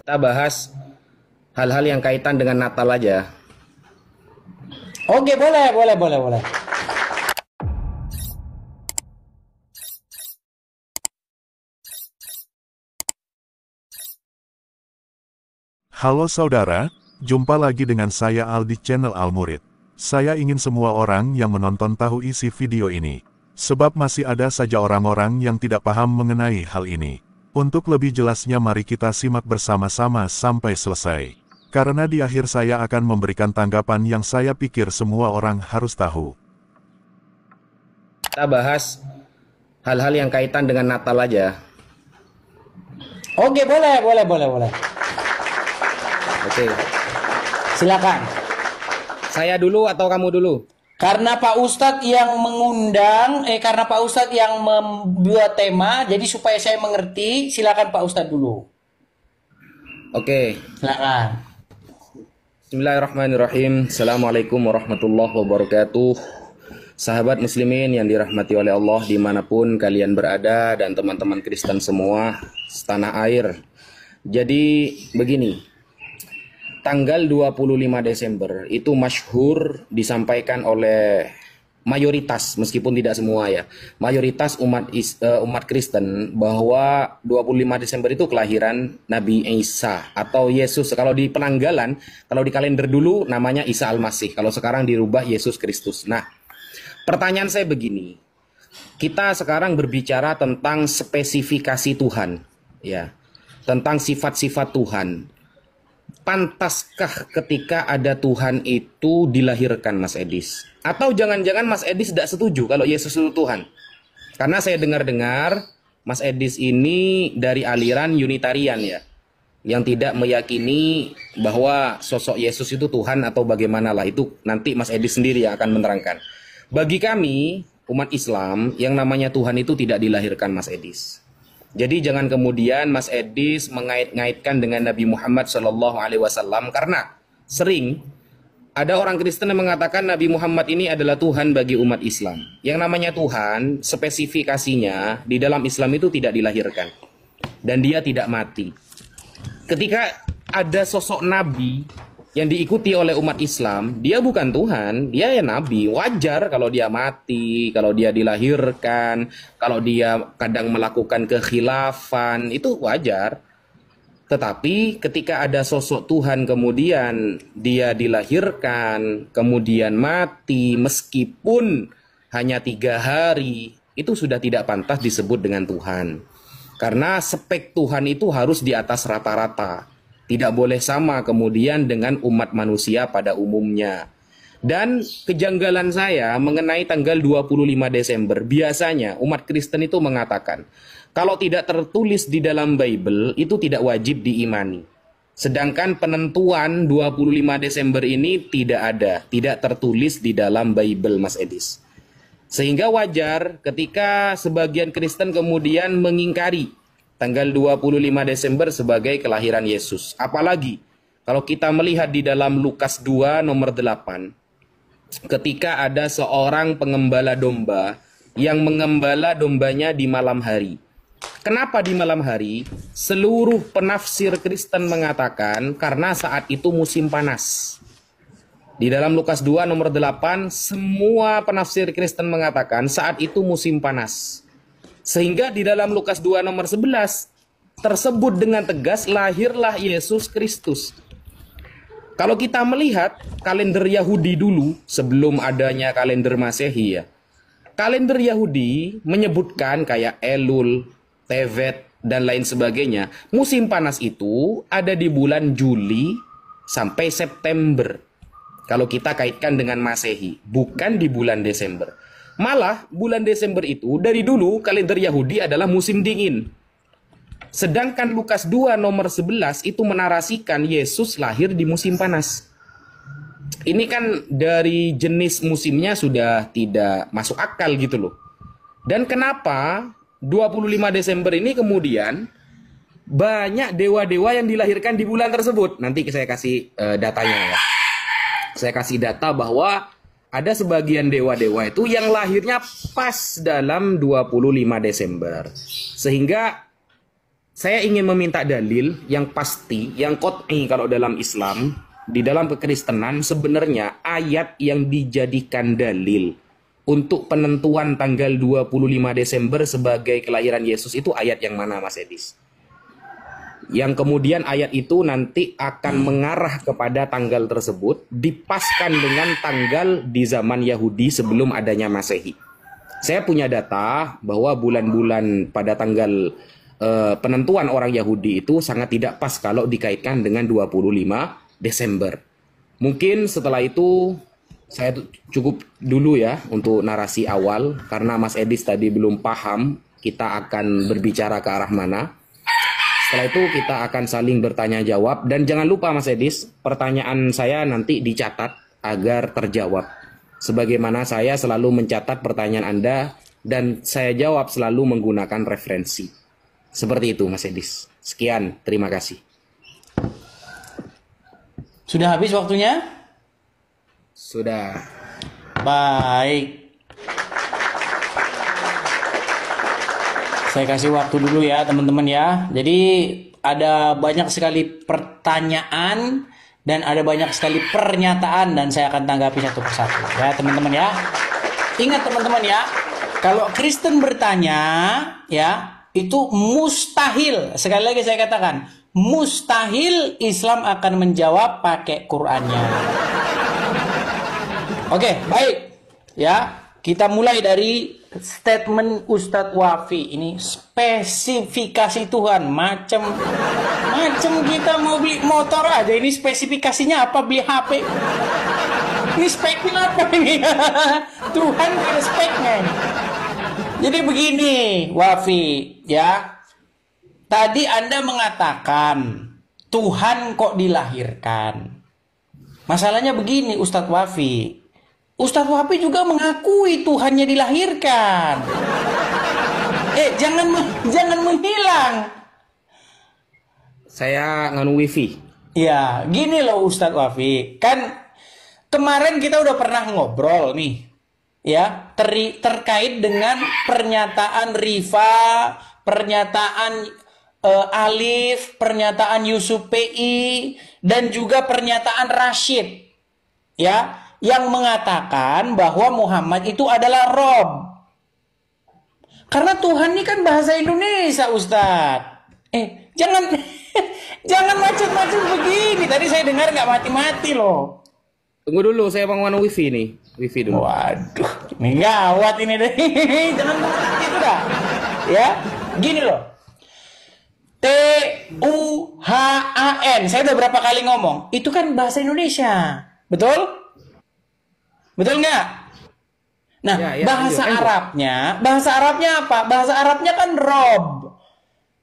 Kita bahas hal-hal yang kaitan dengan Natal aja. Oke, boleh. Halo saudara, jumpa lagi dengan saya Al di channel Al Murid. Saya ingin semua orang yang menonton tahu isi video ini. Sebab masih ada saja orang-orang yang tidak paham mengenai hal ini. Untuk lebih jelasnya mari kita simak bersama-sama sampai selesai. Karena di akhir saya akan memberikan tanggapan yang saya pikir semua orang harus tahu. Kita bahas hal-hal yang kaitan dengan Natal aja. Oke, boleh. Oke. Silakan. Saya dulu atau kamu dulu? Karena Pak Ustadz yang mengundang, karena Pak Ustadz yang membuat tema, jadi supaya saya mengerti, silakan Pak Ustadz dulu. Oke. Silakan. Bismillahirrahmanirrahim. Assalamualaikum warahmatullahi wabarakatuh. Sahabat muslimin yang dirahmati oleh Allah dimanapun kalian berada dan teman-teman Kristen semua setanah air. Jadi begini, tanggal 25 Desember itu masyhur disampaikan oleh mayoritas, meskipun tidak semua ya, mayoritas umat Kristen bahwa 25 Desember itu kelahiran Nabi Isa atau Yesus. Kalau di penanggalan, kalau di kalender dulu namanya Isa Al-Masih, kalau sekarang dirubah Yesus Kristus. Nah, pertanyaan saya begini, kita sekarang berbicara tentang spesifikasi Tuhan, ya, tentang sifat-sifat Tuhan. Pantaskah ketika ada Tuhan itu dilahirkan, Mas Edis? Atau jangan-jangan Mas Edis tidak setuju kalau Yesus itu Tuhan? Karena saya dengar-dengar Mas Edis ini dari aliran Unitarian ya, yang tidak meyakini bahwa sosok Yesus itu Tuhan atau bagaimana lah. Itu nanti Mas Edis sendiri yang akan menerangkan. Bagi kami, umat Islam, yang namanya Tuhan itu tidak dilahirkan, Mas Edis. Jadi jangan kemudian Mas Edis mengait-ngaitkan dengan Nabi Muhammad SAW, karena sering ada orang Kristen yang mengatakan Nabi Muhammad ini adalah Tuhan bagi umat Islam. Yang namanya Tuhan, spesifikasinya di dalam Islam itu tidak dilahirkan dan dia tidak mati. Ketika ada sosok Nabi yang diikuti oleh umat Islam, dia bukan Tuhan, dia ya Nabi. Wajar kalau dia mati, kalau dia dilahirkan, kalau dia kadang melakukan kekhilafan, itu wajar. Tetapi ketika ada sosok Tuhan kemudian dia dilahirkan, kemudian mati, meskipun hanya 3 hari, itu sudah tidak pantas disebut dengan Tuhan. Karena spek Tuhan itu harus di atas rata-rata. Tidak boleh sama kemudian dengan umat manusia pada umumnya. Dan kejanggalan saya mengenai tanggal 25 Desember, biasanya umat Kristen itu mengatakan, kalau tidak tertulis di dalam Bible, itu tidak wajib diimani. Sedangkan penentuan 25 Desember ini tidak ada, tidak tertulis di dalam Bible, Mas Edis. Sehingga wajar ketika sebagian Kristen kemudian mengingkari tanggal 25 Desember sebagai kelahiran Yesus. Apalagi kalau kita melihat di dalam Lukas 2 nomor 8, ketika ada seorang pengembala domba yang mengembala dombanya di malam hari. Kenapa di malam hari? Seluruh penafsir Kristen mengatakan karena saat itu musim panas. Di dalam Lukas 2 nomor 8, semua penafsir Kristen mengatakan saat itu musim panas. Sehingga di dalam Lukas 2 nomor 11 tersebut dengan tegas lahirlah Yesus Kristus. Kalau kita melihat kalender Yahudi dulu sebelum adanya kalender Masehi ya. Kalender Yahudi menyebutkan kayak Elul, Tevet dan lain sebagainya. Musim panas itu ada di bulan Juli sampai September. Kalau kita kaitkan dengan Masehi, bukan di bulan Desember. Malah bulan Desember itu dari dulu kalender Yahudi adalah musim dingin. Sedangkan Lukas 2 nomor 11 itu menarasikan Yesus lahir di musim panas. Ini kan dari jenis musimnya sudah tidak masuk akal gitu loh. Dan kenapa 25 Desember ini kemudian banyak dewa-dewa yang dilahirkan di bulan tersebut? Nanti saya kasih datanya ya. Saya kasih data bahwa ada sebagian dewa-dewa itu yang lahirnya pas dalam 25 Desember. Sehingga Saya ingin meminta dalil yang pasti, yang qot'i kalau dalam Islam, di dalam kekristenan sebenarnya ayat yang dijadikan dalil untuk penentuan tanggal 25 Desember sebagai kelahiran Yesus itu ayat yang mana, Mas Edis? Yang kemudian ayat itu nanti akan mengarah kepada tanggal tersebut, dipaskan dengan tanggal di zaman Yahudi sebelum adanya Masehi. Saya punya data bahwa bulan-bulan pada tanggal penentuan orang Yahudi itu sangat tidak pas kalau dikaitkan dengan 25 Desember. Mungkin setelah itu saya cukup dulu ya untuk narasi awal, karena Mas Edis tadi belum paham kita akan berbicara ke arah mana. Setelah itu kita akan saling bertanya jawab, dan jangan lupa Mas Edis, pertanyaan saya nanti dicatat agar terjawab. Sebagaimana saya selalu mencatat pertanyaan Anda dan saya jawab selalu menggunakan referensi. Seperti itu Mas Edis. Sekian, terima kasih. Sudah habis waktunya? Sudah. Baik. Saya kasih waktu dulu ya teman-teman ya. Jadi ada banyak sekali pertanyaan dan ada banyak sekali pernyataan, dan saya akan tanggapi satu persatu ya teman-teman ya. Ingat teman-teman ya, kalau Kristen bertanya ya, itu mustahil. Sekali lagi saya katakan, mustahil Islam akan menjawab pakai Qur'annya. Oke, baik. Ya, kita mulai dari statement Ustadz Wafi. Ini spesifikasi Tuhan. Macam kita mau beli motor aja. Ini spesifikasinya apa? Beli HP. Ini speknya apa ini? Tuhan ada speknya ini. Jadi begini, Wafi, ya. Tadi Anda mengatakan Tuhan kok dilahirkan. Masalahnya begini, Ustadz Wafi. Ustadz Wafi juga mengakui Tuhannya dilahirkan. Jangan menghilang. Saya nganu wifi. Ya, gini loh Ustadz Wafi. Kan kemarin kita udah pernah ngobrol nih. Ya, terkait dengan pernyataan Rifa, pernyataan Alif, pernyataan Yusuf PI, dan juga pernyataan Rashid, ya, yang mengatakan bahwa Muhammad itu adalah Rob. Karena Tuhan ini kan bahasa Indonesia, Ustadz. Jangan macet-macet begini. Tadi saya dengar nggak mati-mati loh. Tunggu dulu, saya mau nganu wifi nih. Wifi dulu. Waduh, ini gawat ini deh. Jangan gitu dah. Ya, gini loh. Tuhan. Saya udah berapa kali ngomong. Itu kan bahasa Indonesia. Betul? Betul nggak? Nah, ya, bahasa lanjut. Bahasa Arabnya apa? Bahasa Arabnya kan Rob.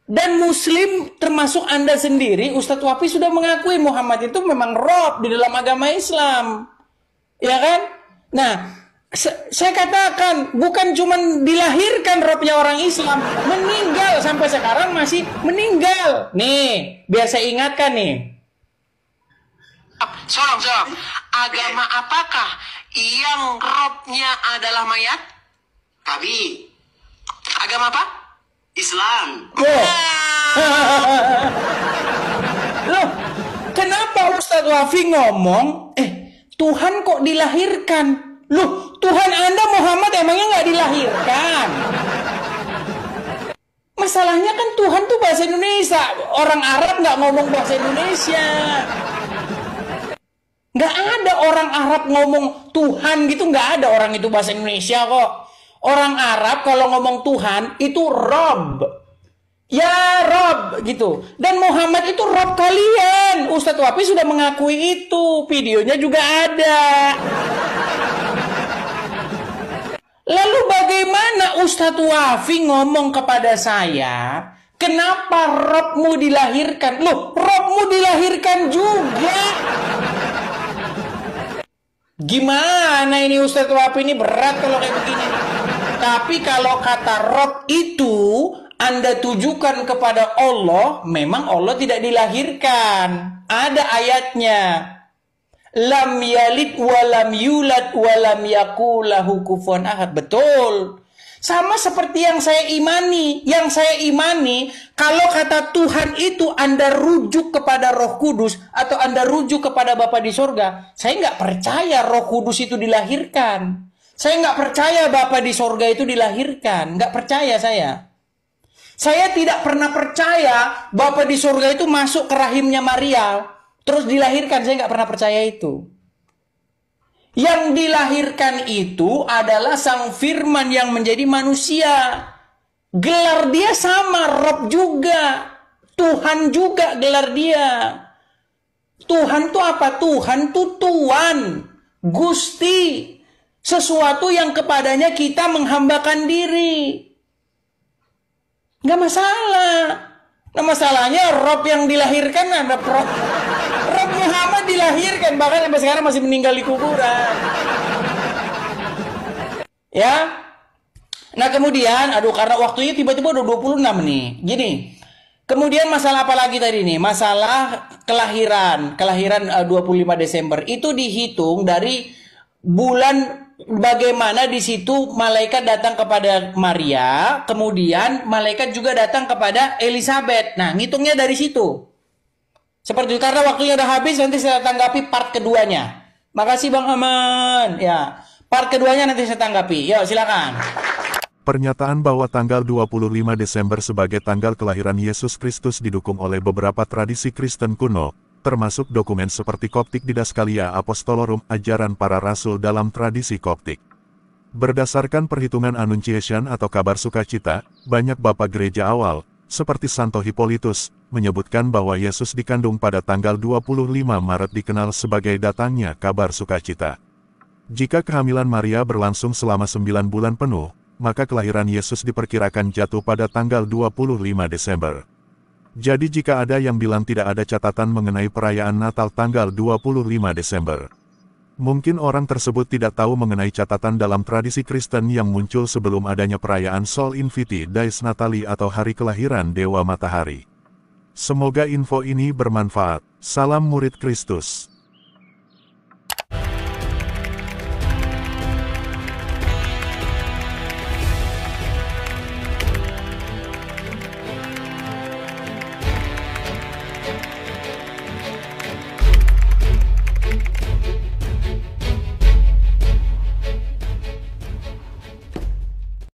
Dan Muslim termasuk Anda sendiri, Ustadz Wafi sudah mengakui Muhammad itu memang Rob di dalam agama Islam. Ya kan? Nah, saya katakan bukan cuma dilahirkan Robnya orang Islam, meninggal sampai sekarang masih meninggal. Nih, biar saya ingatkan nih. Soal. Agama apakah yang Robnya adalah mayat? Babi. Agama apa? Islam. Loh, kenapa Ustadz Wafi ngomong, Tuhan kok dilahirkan? Loh, Tuhan Anda Muhammad emangnya nggak dilahirkan? Masalahnya kan Tuhan tuh bahasa Indonesia. Orang Arab nggak ngomong bahasa Indonesia. Nggak ada orang Arab ngomong Tuhan gitu, nggak ada orang itu bahasa Indonesia kok. Orang Arab kalau ngomong Tuhan itu Rob. Ya Rob gitu. Dan Muhammad itu Rob kalian. Ustadz Wafi sudah mengakui itu. Videonya juga ada. Lalu bagaimana Ustadz Wafi ngomong kepada saya, kenapa Robmu dilahirkan? Loh, Robmu dilahirkan juga. Gimana ini Ustadz Wafi, ini berat kalau kayak begini. Tapi kalau kata Rob itu Anda tujukan kepada Allah, memang Allah tidak dilahirkan. Ada ayatnya. Lam yalid walam yulad walam yakul lahu kufuwan ahad. Betul. Sama seperti yang saya imani. Yang saya imani, kalau kata Tuhan itu Anda rujuk kepada Roh Kudus atau Anda rujuk kepada Bapa di sorga, saya nggak percaya Roh Kudus itu dilahirkan. Saya nggak percaya Bapa di sorga itu dilahirkan. Nggak percaya saya. Saya tidak pernah percaya Bapa di sorga itu masuk ke rahimnya Maria, terus dilahirkan. Saya nggak pernah percaya itu. Yang dilahirkan itu adalah Sang Firman yang menjadi manusia. Gelar dia sama, Rob juga. Tuhan juga gelar dia. Tuhan itu apa? Tuhan itu Tuan, Gusti. Sesuatu yang kepadanya kita menghambakan diri. Nggak masalah. Nah masalahnya Rob yang dilahirkan ada Rob Muhammad dilahirkan, bahkan sampai sekarang masih meninggal di kuburan. Ya. Nah kemudian, karena waktunya tiba-tiba udah 26 nih. Gini, kemudian masalah apa lagi tadi nih? Masalah kelahiran 25 Desember. Itu dihitung dari bulan, bagaimana di situ malaikat datang kepada Maria, kemudian malaikat juga datang kepada Elizabeth. Nah, ngitungnya dari situ. Seperti itu, karena waktunya udah habis, nanti saya tanggapi part keduanya. Makasih Bang Aman. Ya, part keduanya nanti saya tanggapi. Yuk, silakan. Pernyataan bahwa tanggal 25 Desember sebagai tanggal kelahiran Yesus Kristus didukung oleh beberapa tradisi Kristen kuno, termasuk dokumen seperti Koptik Didaskalia Apostolorum, ajaran para rasul dalam tradisi Koptik. Berdasarkan perhitungan Annunciation atau kabar sukacita, banyak bapak gereja awal, seperti Santo Hippolytus, menyebutkan bahwa Yesus dikandung pada tanggal 25 Maret dikenal sebagai datangnya kabar sukacita. Jika kehamilan Maria berlangsung selama 9 bulan penuh, maka kelahiran Yesus diperkirakan jatuh pada tanggal 25 Desember. Jadi jika ada yang bilang tidak ada catatan mengenai perayaan Natal tanggal 25 Desember, mungkin orang tersebut tidak tahu mengenai catatan dalam tradisi Kristen yang muncul sebelum adanya perayaan Sol Inviti Dies Natali atau Hari Kelahiran Dewa Matahari. Semoga info ini bermanfaat. Salam murid Kristus.